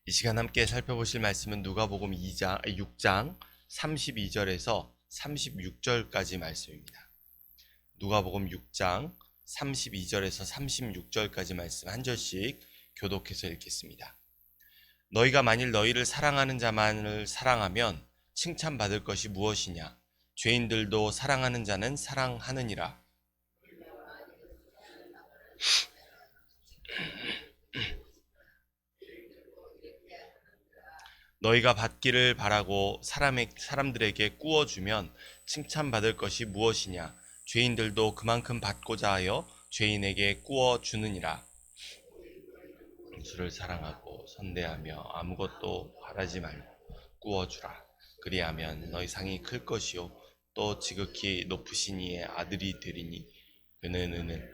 이 시간 함께 살펴보실 말씀은 누가복음 6장 32절에서 36절까지 말씀입니다. 누가복음 6장 32절에서 36절까지 말씀 한 절씩 교독해서 읽겠습니다. 너희가 만일 너희를 사랑하는 자만을 사랑하면 칭찬받을 것이 무엇이냐? 죄인들도 사랑하는 자는 사랑하느니라. 너희가 받기를 바라고 사람들에게 꾸어주면 칭찬받을 것이 무엇이냐? 죄인들도 그만큼 받고자 하여 죄인에게 꾸어주느니라. 주를 사랑하고 선대하며 아무것도 바라지 말고 꾸어주라. 그리하면 너희 상이 클 것이요 또 지극히 높으신 이의 아들이 되리니 그는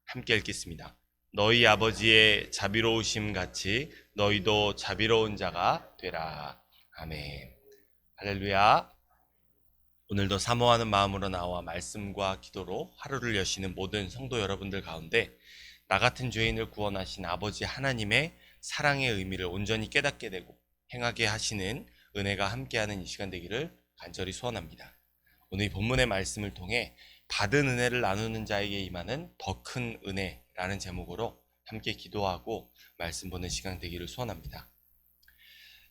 함께 읽겠습니다. 너희 아버지의 자비로우심 같이 너희도 자비로운 자가 되라. 아멘. 할렐루야. 오늘도 사모하는 마음으로 나와 말씀과 기도로 하루를 여시는 모든 성도 여러분들 가운데 나 같은 죄인을 구원하신 아버지 하나님의 사랑의 의미를 온전히 깨닫게 되고 행하게 하시는 은혜가 함께하는 이 시간 되기를 간절히 소원합니다. 오늘 이 본문의 말씀을 통해 받은 은혜를 나누는 자에게 임하는 더 큰 은혜라는 제목으로 함께 기도하고 말씀 보는 시간 되기를 소원합니다.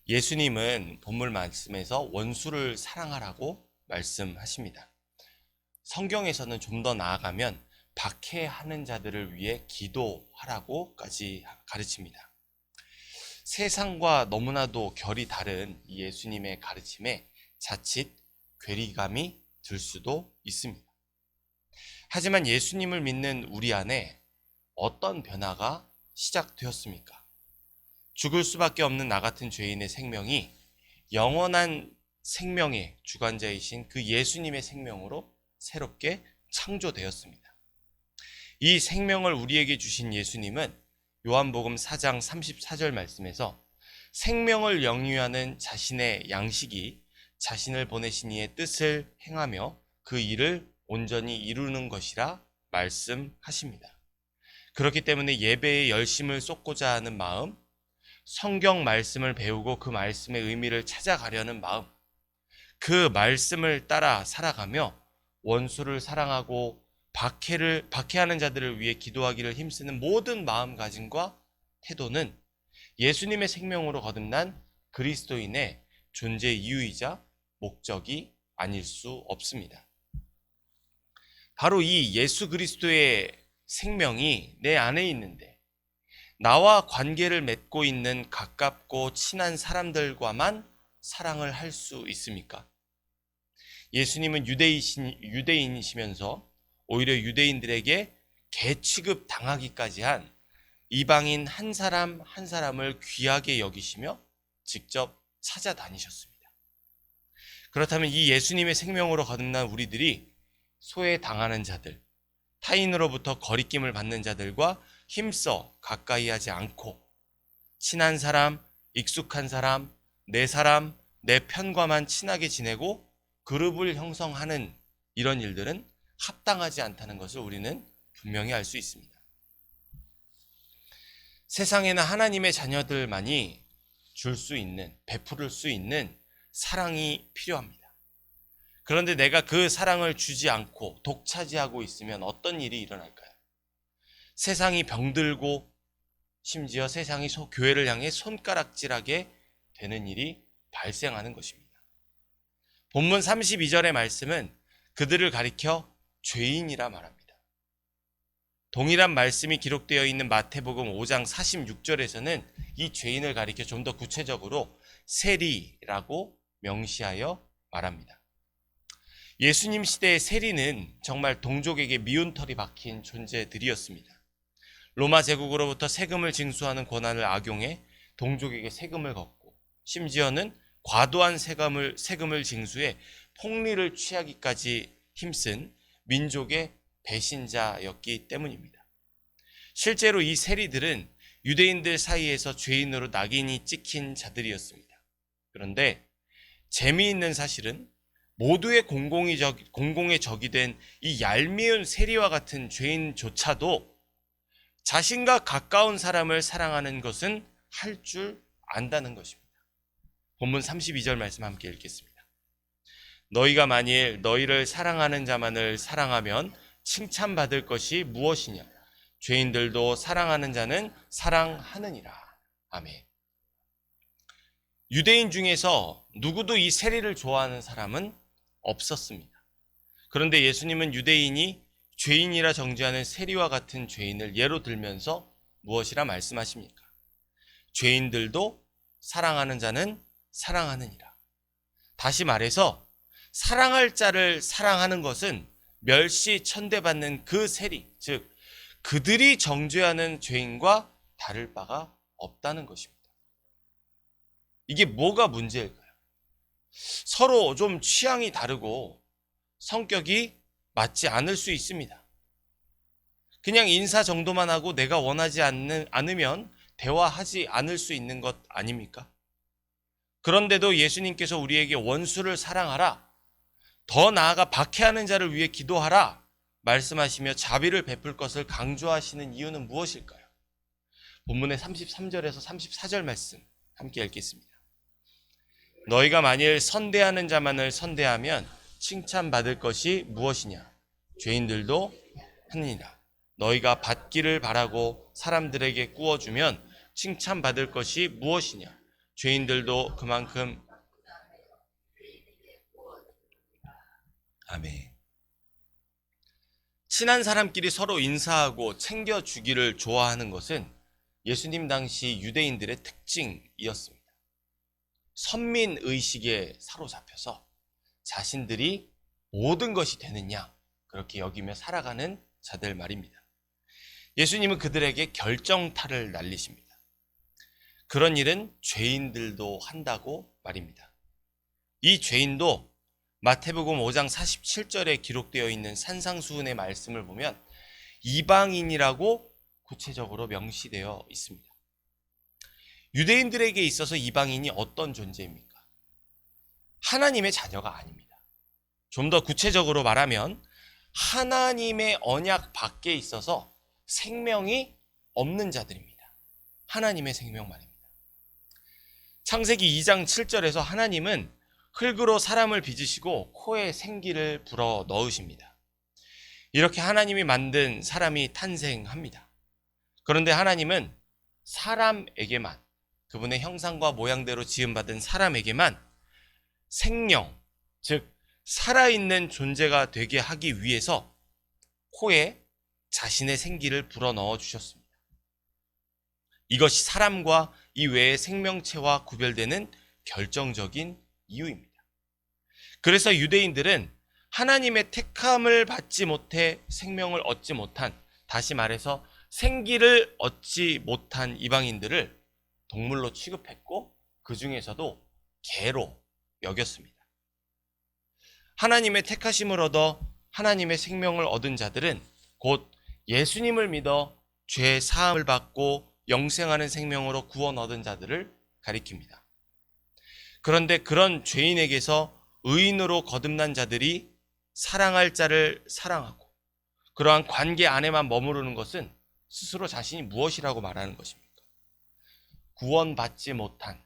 예수님은 본문 말씀에서 원수를 사랑하라고 말씀하십니다. 성경에서는 좀 더 나아가면 박해하는 자들을 위해 기도하라고까지 가르칩니다. 세상과 너무나도 결이 다른 이 예수님의 가르침에 자칫 괴리감이 들 수도 있습니다. 하지만 예수님을 믿는 우리 안에 어떤 변화가 시작되었습니까? 죽을 수밖에 없는 나 같은 죄인의 생명이 영원한 생명의 주관자이신 그 예수님의 생명으로 새롭게 창조되었습니다. 이 생명을 우리에게 주신 예수님은 요한복음 4장 34절 말씀에서 생명을 영위하는 자신의 양식이 자신을 보내신 이의 뜻을 행하며 그 일을 온전히 이루는 것이라 말씀하십니다. 그렇기 때문에 예배에 열심을 쏟고자 하는 마음, 성경 말씀을 배우고 그 말씀의 의미를 찾아가려는 마음, 그 말씀을 따라 살아가며 원수를 사랑하고 박해하는 자들을 위해 기도하기를 힘쓰는 모든 마음가짐과 태도는 예수님의 생명으로 거듭난 그리스도인의 존재 이유이자 목적이 아닐 수 없습니다. 바로 이 예수 그리스도의 생명이 내 안에 있는데 나와 관계를 맺고 있는 가깝고 친한 사람들과만 사랑을 할 수 있습니까? 예수님은 유대인이시면서 오히려 유대인들에게 개 취급 당하기까지 한 이방인 한 사람 한 사람을 귀하게 여기시며 직접 찾아다니셨습니다. 그렇다면 이 예수님의 생명으로 거듭난 우리들이 소외당하는 자들, 타인으로부터 거리낌을 받는 자들과 힘써 가까이 하지 않고 친한 사람, 익숙한 사람, 내 편과만 친하게 지내고 그룹을 형성하는 이런 일들은 합당하지 않다는 것을 우리는 분명히 알 수 있습니다. 세상에는 하나님의 자녀들만이 베풀 수 있는 사랑이 필요합니다. 그런데 내가 그 사랑을 주지 않고 독차지하고 있으면 어떤 일이 일어날까요? 세상이 병들고 심지어 세상이 교회를 향해 손가락질하게 되는 일이 발생하는 것입니다. 본문 32절의 말씀은 그들을 가리켜 죄인이라 말합니다. 동일한 말씀이 기록되어 있는 마태복음 5장 46절에서는 이 죄인을 가리켜 좀 더 구체적으로 세리라고 명시하여 말합니다. 예수님 시대의 세리는 정말 동족에게 미운 털이 박힌 존재들이었습니다. 로마 제국으로부터 세금을 징수하는 권한을 악용해 동족에게 세금을 걷고 심지어는 과도한 세금을 징수해 폭리를 취하기까지 힘쓴 민족의 배신자였기 때문입니다. 실제로 이 세리들은 유대인들 사이에서 죄인으로 낙인이 찍힌 자들이었습니다. 그런데 재미있는 사실은 모두의 공공의 적이 된 이 얄미운 세리와 같은 죄인조차도 자신과 가까운 사람을 사랑하는 것은 할 줄 안다는 것입니다. 본문 32절 말씀 함께 읽겠습니다. 너희가 만일 너희를 사랑하는 자만을 사랑하면 칭찬받을 것이 무엇이냐? 죄인들도 사랑하는 자는 사랑하느니라. 아멘. 유대인 중에서 누구도 이 세리를 좋아하는 사람은 없었습니다. 그런데 예수님은 유대인이 죄인이라 정죄하는 세리와 같은 죄인을 예로 들면서 무엇이라 말씀하십니까? 죄인들도 사랑하는 자는 사랑하느니라. 다시 말해서 사랑할 자를 사랑하는 것은 멸시 천대받는 그 세리, 즉 그들이 정죄하는 죄인과 다를 바가 없다는 것입니다. 이게 뭐가 문제일까요? 서로 좀 취향이 다르고 성격이 맞지 않을 수 있습니다. 그냥 인사 정도만 하고 내가 원하지 않으면 대화하지 않을 수 있는 것 아닙니까? 그런데도 예수님께서 우리에게 원수를 사랑하라, 더 나아가 박해하는 자를 위해 기도하라 말씀하시며 자비를 베풀 것을 강조하시는 이유는 무엇일까요? 본문의 33절에서 34절 말씀 함께 읽겠습니다. 너희가 만일 선대하는 자만을 선대하면 칭찬받을 것이 무엇이냐? 죄인들도 하느니라. 너희가 받기를 바라고 사람들에게 구워주면 칭찬받을 것이 무엇이냐? 죄인들도 그만큼. 아멘. 친한 사람끼리 서로 인사하고 챙겨주기를 좋아하는 것은 예수님 당시 유대인들의 특징이었습니다. 선민의식에 사로잡혀서 자신들이 모든 것이 되는 양, 그렇게 여기며 살아가는 자들 말입니다. 예수님은 그들에게 결정타를 날리십니다. 그런 일은 죄인들도 한다고 말입니다. 이 죄인도 마태복음 5장 47절에 기록되어 있는 산상수훈의 말씀을 보면 이방인이라고 구체적으로 명시되어 있습니다. 유대인들에게 있어서 이방인이 어떤 존재입니까? 하나님의 자녀가 아닙니다. 좀 더 구체적으로 말하면 하나님의 언약 밖에 있어서 생명이 없는 자들입니다. 하나님의 생명 말입니다. 창세기 2장 7절에서 하나님은 흙으로 사람을 빚으시고 코에 생기를 불어 넣으십니다. 이렇게 하나님이 만든 사람이 탄생합니다. 그런데 하나님은 사람에게만, 그분의 형상과 모양대로 지음받은 사람에게만 생명, 즉 살아있는 존재가 되게 하기 위해서 코에 자신의 생기를 불어넣어 주셨습니다. 이것이 사람과 이외의 생명체와 구별되는 결정적인 이유입니다. 그래서 유대인들은 하나님의 택함을 받지 못해 생명을 얻지 못한, 다시 말해서 생기를 얻지 못한 이방인들을 동물로 취급했고 그 중에서도 개로 여겼습니다. 하나님의 택하심을 얻어 하나님의 생명을 얻은 자들은 곧 예수님을 믿어 죄 사함을 받고 영생하는 생명으로 구원 얻은 자들을 가리킵니다. 그런데 그런 죄인에게서 의인으로 거듭난 자들이 사랑할 자를 사랑하고 그러한 관계 안에만 머무르는 것은 스스로 자신이 무엇이라고 말하는 것입니까? 구원받지 못한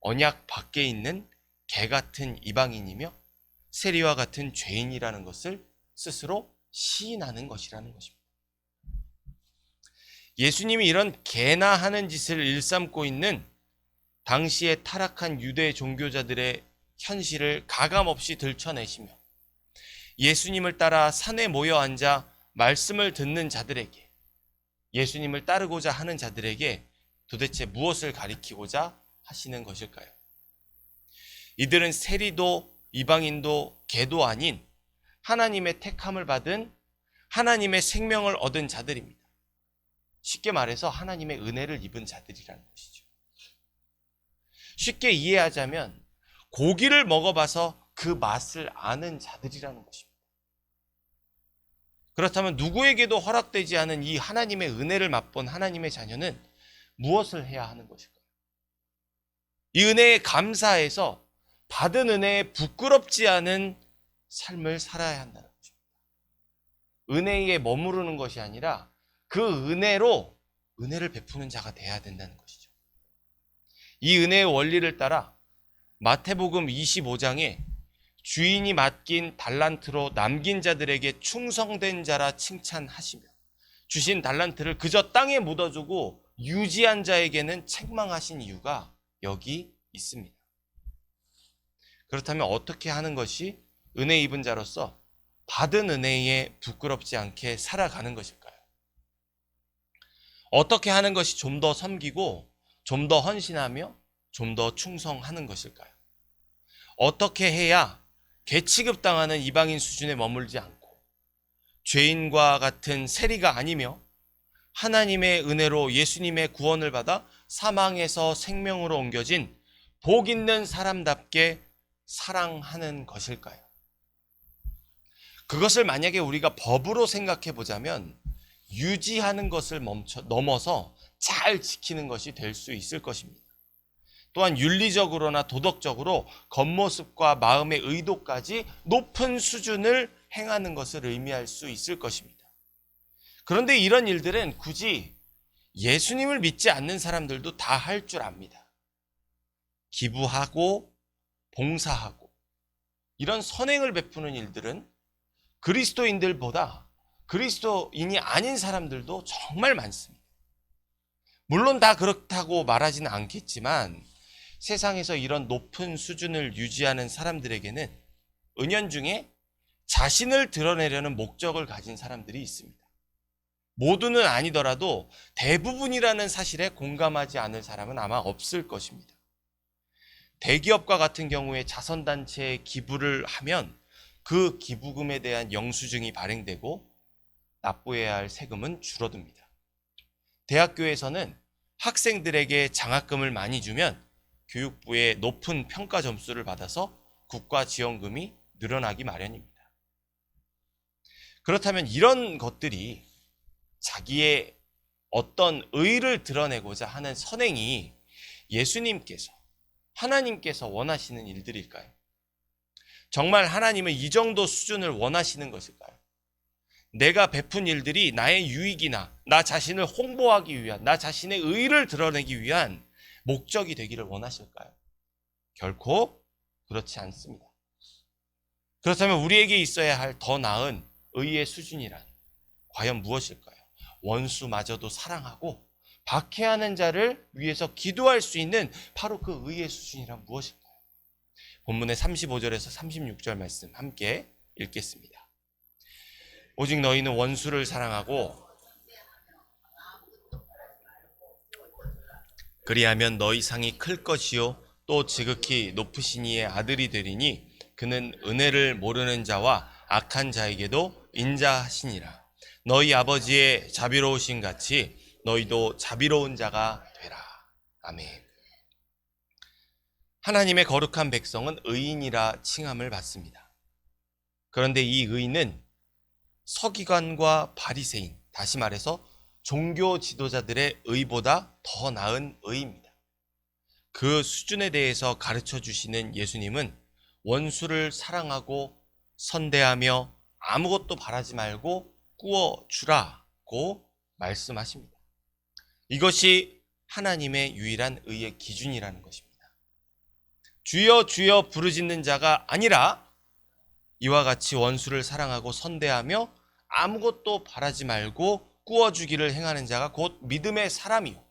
언약 밖에 있는 개 같은 이방인이며 세리와 같은 죄인이라는 것을 스스로 시인하는 것이라는 것입니다. 예수님이 이런 개나 하는 짓을 일삼고 있는 당시에 타락한 유대 종교자들의 현실을 가감없이 들춰내시며 예수님을 따라 산에 모여 앉아 말씀을 듣는 자들에게, 예수님을 따르고자 하는 자들에게 도대체 무엇을 가리키고자 하시는 것일까요? 이들은 세리도 이방인도 개도 아닌 하나님의 택함을 받은 하나님의 생명을 얻은 자들입니다. 쉽게 말해서 하나님의 은혜를 입은 자들이라는 것이죠. 쉽게 이해하자면 고기를 먹어봐서 그 맛을 아는 자들이라는 것입니다. 그렇다면 누구에게도 허락되지 않은 이 하나님의 은혜를 맛본 하나님의 자녀는 무엇을 해야 하는 것일까요? 이 은혜에 감사해서 받은 은혜에 부끄럽지 않은 삶을 살아야 한다는 것입니다. 은혜에 머무르는 것이 아니라 그 은혜로 은혜를 베푸는 자가 돼야 된다는 것이죠. 이 은혜의 원리를 따라 마태복음 25장에 주인이 맡긴 달란트로 남긴 자들에게 충성된 자라 칭찬하시며 주신 달란트를 그저 땅에 묻어주고 유지한 자에게는 책망하신 이유가 여기 있습니다. 그렇다면 어떻게 하는 것이 은혜 입은 자로서 받은 은혜에 부끄럽지 않게 살아가는 것일까요? 어떻게 하는 것이 좀 더 섬기고 좀 더 헌신하며 좀 더 충성하는 것일까요? 어떻게 해야 개취급당하는 이방인 수준에 머물지 않고 죄인과 같은 세리가 아니며 하나님의 은혜로 예수님의 구원을 받아 사망에서 생명으로 옮겨진 복 있는 사람답게 사랑하는 것일까요? 그것을 만약에 우리가 법으로 생각해 보자면 유지하는 것을 넘어서 잘 지키는 것이 될 수 있을 것입니다. 또한 윤리적으로나 도덕적으로 겉모습과 마음의 의도까지 높은 수준을 행하는 것을 의미할 수 있을 것입니다. 그런데 이런 일들은 굳이 예수님을 믿지 않는 사람들도 다 할 줄 압니다. 기부하고 봉사하고 이런 선행을 베푸는 일들은 그리스도인들보다 그리스도인이 아닌 사람들도 정말 많습니다. 물론 다 그렇다고 말하지는 않겠지만 세상에서 이런 높은 수준을 유지하는 사람들에게는 은연중에 자신을 드러내려는 목적을 가진 사람들이 있습니다. 모두는 아니더라도 대부분이라는 사실에 공감하지 않을 사람은 아마 없을 것입니다. 대기업과 같은 경우에 자선단체에 기부를 하면 그 기부금에 대한 영수증이 발행되고 납부해야 할 세금은 줄어듭니다. 대학교에서는 학생들에게 장학금을 많이 주면 교육부의 높은 평가 점수를 받아서 국가 지원금이 늘어나기 마련입니다. 그렇다면 이런 것들이 자기의 어떤 의를 드러내고자 하는 선행이 예수님께서, 하나님께서 원하시는 일들일까요? 정말 하나님은 이 정도 수준을 원하시는 것일까요? 내가 베푼 일들이 나의 유익이나 나 자신을 홍보하기 위한, 나 자신의 의를 드러내기 위한 목적이 되기를 원하실까요? 결코 그렇지 않습니다. 그렇다면 우리에게 있어야 할 더 나은 의의 수준이란 과연 무엇일까요? 원수마저도 사랑하고 박해하는 자를 위해서 기도할 수 있는 바로 그 의의 수준이란 무엇일까요? 본문의 35절에서 36절 말씀 함께 읽겠습니다. 오직 너희는 원수를 사랑하고 그리하면 너희 상이 클 것이요 또 지극히 높으신 이의 아들이 되리니 그는 은혜를 모르는 자와 악한 자에게도 인자하시니라. 너희 아버지의 자비로우신 같이 너희도 자비로운 자가 되라. 아멘. 하나님의 거룩한 백성은 의인이라 칭함을 받습니다. 그런데 이 의인은 서기관과 바리새인, 다시 말해서 종교 지도자들의 의보다 더 나은 의입니다. 그 수준에 대해서 가르쳐 주시는 예수님은 원수를 사랑하고 선대하며 아무것도 바라지 말고 꾸어주라고 말씀하십니다. 이것이 하나님의 유일한 의의 기준이라는 것입니다. 주여 주여 부르짖는 자가 아니라 이와 같이 원수를 사랑하고 선대하며 아무것도 바라지 말고 꾸어주기를 행하는 자가 곧 믿음의 사람이요.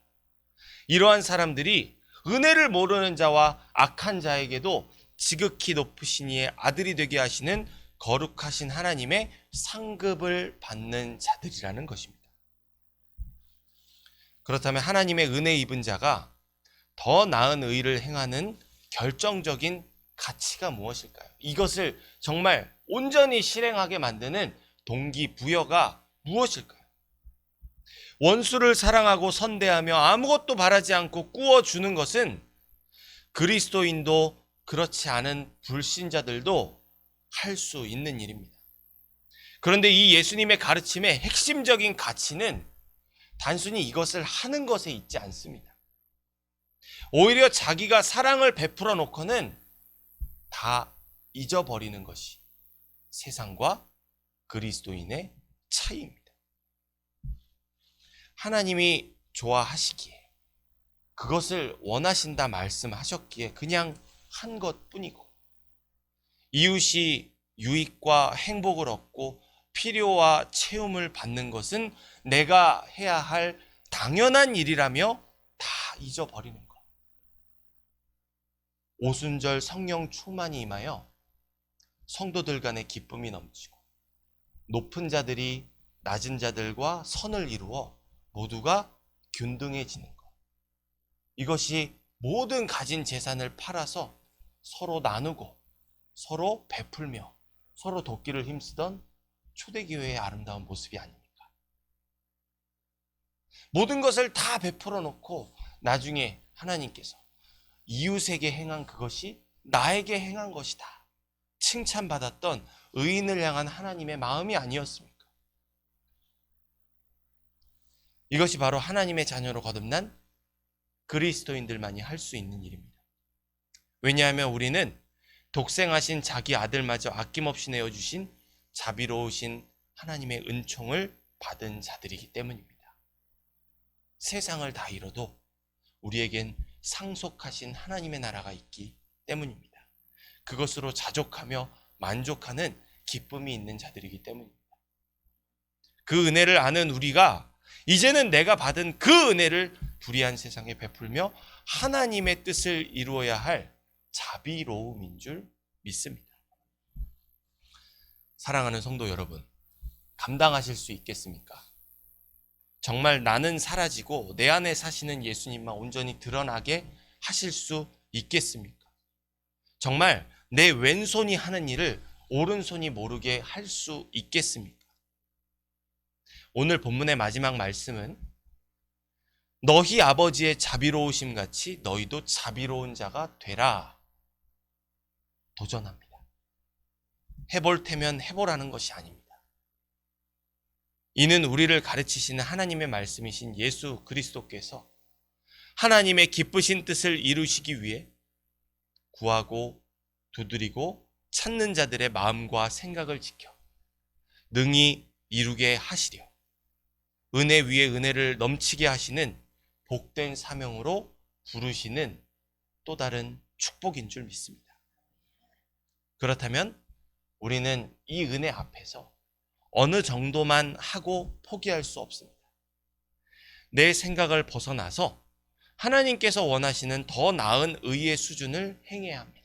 이러한 사람들이 은혜를 모르는 자와 악한 자에게도 지극히 높으신 이의 아들이 되게 하시는 거룩하신 하나님의 상급을 받는 자들이라는 것입니다. 그렇다면 하나님의 은혜 입은 자가 더 나은 의를 행하는 결정적인 가치가 무엇일까요? 이것을 정말 온전히 실행하게 만드는 동기부여가 무엇일까요? 원수를 사랑하고 선대하며 아무것도 바라지 않고 꾸어주는 것은 그리스도인도 그렇지 않은 불신자들도 할 수 있는 일입니다. 그런데 이 예수님의 가르침의 핵심적인 가치는 단순히 이것을 하는 것에 있지 않습니다. 오히려 자기가 사랑을 베풀어 놓고는 다 잊어버리는 것이 세상과 그리스도인의 차이입니다. 하나님이 좋아하시기에, 그것을 원하신다 말씀하셨기에 그냥 한 것뿐이고, 이웃이 유익과 행복을 얻고 필요와 채움을 받는 것은 내가 해야 할 당연한 일이라며 다 잊어버리는 것. 오순절 성령 충만이 임하여 성도들 간의 기쁨이 넘치고, 높은 자들이 낮은 자들과 선을 이루어 모두가 균등해지는 것. 이것이 모든 가진 재산을 팔아서 서로 나누고 서로 베풀며 서로 돕기를 힘쓰던 초대교회의 아름다운 모습이 아닙니까? 모든 것을 다 베풀어 놓고 나중에 하나님께서 이웃에게 행한 그것이 나에게 행한 것이다, 칭찬받았던 의인을 향한 하나님의 마음이 아니었습니까? 이것이 바로 하나님의 자녀로 거듭난 그리스도인들만이 할 수 있는 일입니다. 왜냐하면 우리는 독생하신 자기 아들마저 아낌없이 내어주신 자비로우신 하나님의 은총을 받은 자들이기 때문입니다. 세상을 다 잃어도 우리에겐 상속하신 하나님의 나라가 있기 때문입니다. 그것으로 자족하며 만족하는 기쁨이 있는 자들이기 때문입니다. 그 은혜를 아는 우리가 이제는 내가 받은 그 은혜를 불의한 세상에 베풀며 하나님의 뜻을 이루어야 할 자비로움인 줄 믿습니다. 사랑하는 성도 여러분, 감당하실 수 있겠습니까? 정말 나는 사라지고 내 안에 사시는 예수님만 온전히 드러나게 하실 수 있겠습니까? 정말 내 왼손이 하는 일을 오른손이 모르게 할 수 있겠습니까? 오늘 본문의 마지막 말씀은 너희 아버지의 자비로우심 같이 너희도 자비로운 자가 되라 도전합니다. 해볼 테면 해보라는 것이 아닙니다. 이는 우리를 가르치시는 하나님의 말씀이신 예수 그리스도께서 하나님의 기쁘신 뜻을 이루시기 위해 구하고 두드리고 찾는 자들의 마음과 생각을 지켜 능히 이루게 하시려 은혜 위에 은혜를 넘치게 하시는 복된 사명으로 부르시는 또 다른 축복인 줄 믿습니다. 그렇다면 우리는 이 은혜 앞에서 어느 정도만 하고 포기할 수 없습니다. 내 생각을 벗어나서 하나님께서 원하시는 더 나은 의의 수준을 행해야 합니다.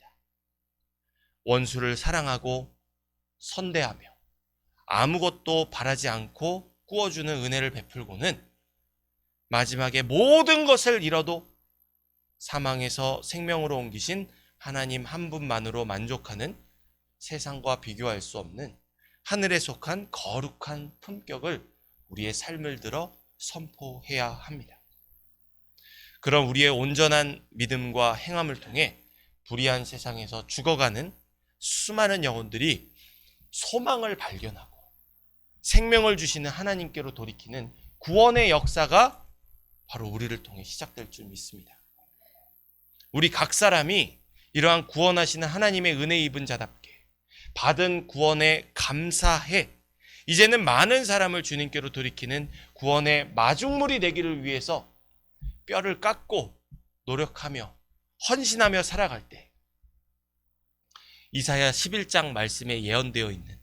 원수를 사랑하고 선대하며 아무것도 바라지 않고 꾸어주는 은혜를 베풀고는 마지막에 모든 것을 잃어도 사망에서 생명으로 옮기신 하나님 한 분만으로 만족하는 세상과 비교할 수 없는 하늘에 속한 거룩한 품격을 우리의 삶을 들어 선포해야 합니다. 그럼 우리의 온전한 믿음과 행함을 통해 불의한 세상에서 죽어가는 수많은 영혼들이 소망을 발견하고 생명을 주시는 하나님께로 돌이키는 구원의 역사가 바로 우리를 통해 시작될 줄 믿습니다. 우리 각 사람이 이러한 구원하시는 하나님의 은혜 입은 자답게 받은 구원에 감사해 이제는 많은 사람을 주님께로 돌이키는 구원의 마중물이 되기를 위해서 뼈를 깎고 노력하며 헌신하며 살아갈 때 이사야 11장 말씀에 예언되어 있는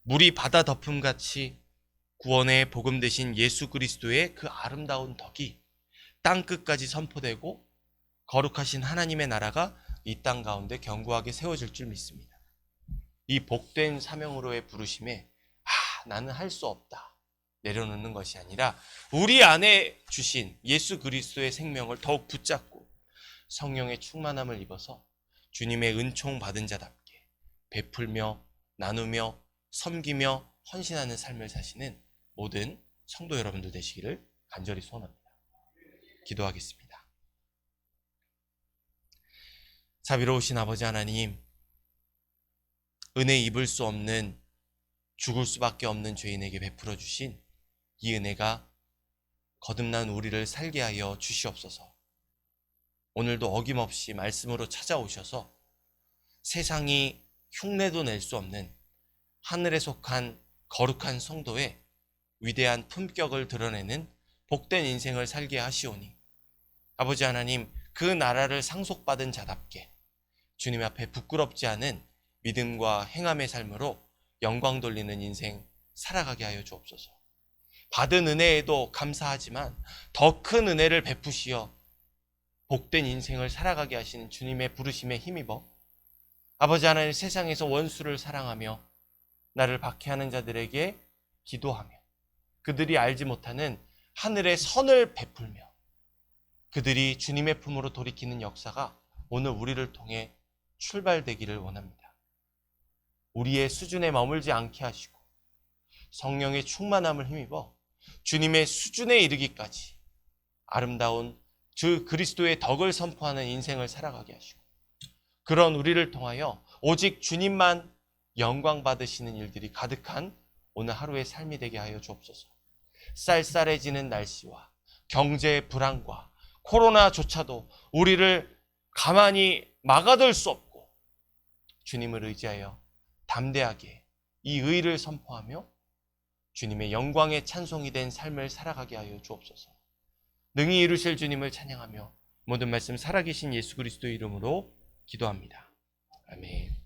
물이 바다 덮음같이 구원의 복음 되신 예수 그리스도의 그 아름다운 덕이 땅끝까지 선포되고 거룩하신 하나님의 나라가 이 땅 가운데 견고하게 세워질 줄 믿습니다. 이 복된 사명으로의 부르심에 나는 할 수 없다 내려놓는 것이 아니라 우리 안에 주신 예수 그리스도의 생명을 더욱 붙잡고 성령의 충만함을 입어서 주님의 은총 받은 자답게 베풀며 나누며 섬기며 헌신하는 삶을 사시는 모든 성도 여러분들 되시기를 간절히 소원합니다. 기도하겠습니다. 자비로우신 아버지 하나님, 은혜 입을 수 없는 죽을 수밖에 없는 죄인에게 베풀어 주신 이 은혜가 거듭난 우리를 살게 하여 주시옵소서. 오늘도 어김없이 말씀으로 찾아오셔서 세상이 흉내도 낼 수 없는 하늘에 속한 거룩한 성도의 위대한 품격을 드러내는 복된 인생을 살게 하시오니 아버지 하나님, 그 나라를 상속받은 자답게 주님 앞에 부끄럽지 않은 믿음과 행함의 삶으로 영광 돌리는 인생 살아가게 하여 주옵소서. 받은 은혜에도 감사하지만 더 큰 은혜를 베푸시어 복된 인생을 살아가게 하시는 주님의 부르심에 힘입어 아버지 하나님, 세상에서 원수를 사랑하며 나를 박해하는 자들에게 기도하며 그들이 알지 못하는 하늘의 선을 베풀며 그들이 주님의 품으로 돌이키는 역사가 오늘 우리를 통해 출발되기를 원합니다. 우리의 수준에 머물지 않게 하시고 성령의 충만함을 힘입어 주님의 수준에 이르기까지 아름다운 주 그리스도의 덕을 선포하는 인생을 살아가게 하시고 그런 우리를 통하여 오직 주님만 영광 받으시는 일들이 가득한 오늘 하루의 삶이 되게 하여 주옵소서. 쌀쌀해지는 날씨와 경제의 불안과 코로나조차도 우리를 가만히 막아둘 수 없고 주님을 의지하여 담대하게 이 의를 선포하며 주님의 영광의 찬송이 된 삶을 살아가게 하여 주옵소서. 능히 이루실 주님을 찬양하며 모든 말씀 살아계신 예수 그리스도의 이름으로 기도합니다. 아멘.